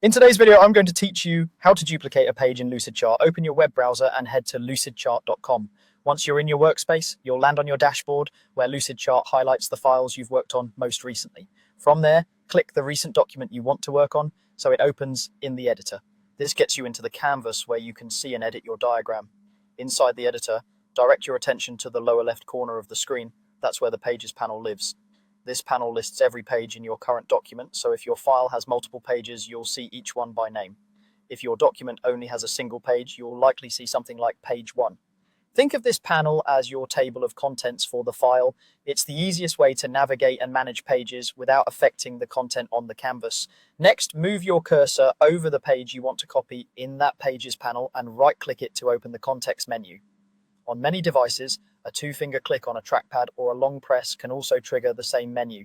In today's video, I'm going to teach you how to duplicate a page in Lucidchart. Open your web browser and head to lucidchart.com. Once you're in your workspace, you'll land on your dashboard where Lucidchart highlights the files you've worked on most recently. From there, click the recent document you want to work on so it opens in the editor. This gets you into the canvas where you can see and edit your diagram. Inside the editor, direct your attention to the lower left corner of the screen. That's where the Pages panel lives. This panel lists every page in your current document, so if your file has multiple pages, you'll see each one by name. If your document only has a single page, you'll likely see something like page 1. Think of this panel as your table of contents for the file. It's the easiest way to navigate and manage pages without affecting the content on the canvas. Next, move your cursor over the page you want to copy in that Pages panel and right-click it to open the context menu. On many devices, a two-finger click on a trackpad or a long press can also trigger the same menu.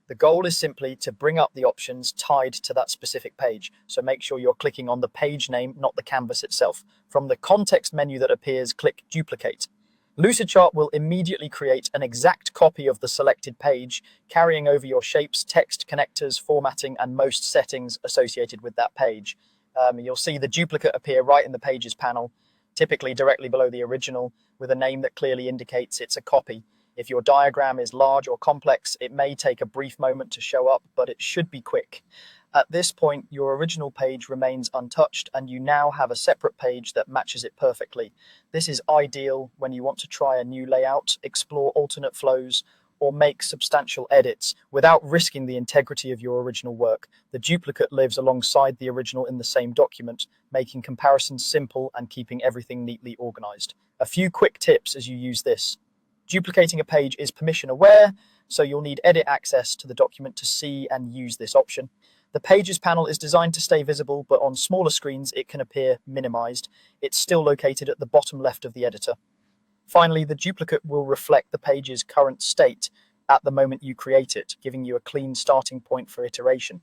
The goal is simply to bring up the options tied to that specific page, so make sure you're clicking on the page name, not the canvas itself. From the context menu that appears, click Duplicate. Lucidchart will immediately create an exact copy of the selected page, carrying over your shapes, text, connectors, formatting, and most settings associated with that page. You'll see the duplicate appear right in the Pages panel, typically directly below the original, with a name that clearly indicates it's a copy. If your diagram is large or complex, it may take a brief moment to show up, but it should be quick. At this point, your original page remains untouched, and you now have a separate page that matches it perfectly. This is ideal when you want to try a new layout, explore alternate flows, or make substantial edits without risking the integrity of your original work. The duplicate lives alongside the original in the same document, making comparisons simple and keeping everything neatly organized. A few quick tips as you use this. Duplicating a page is permission aware, so you'll need edit access to the document to see and use this option. The Pages panel is designed to stay visible, but on smaller screens it can appear minimized. It's still located at the bottom left of the editor. Finally, the duplicate will reflect the page's current state at the moment you create it, giving you a clean starting point for iteration.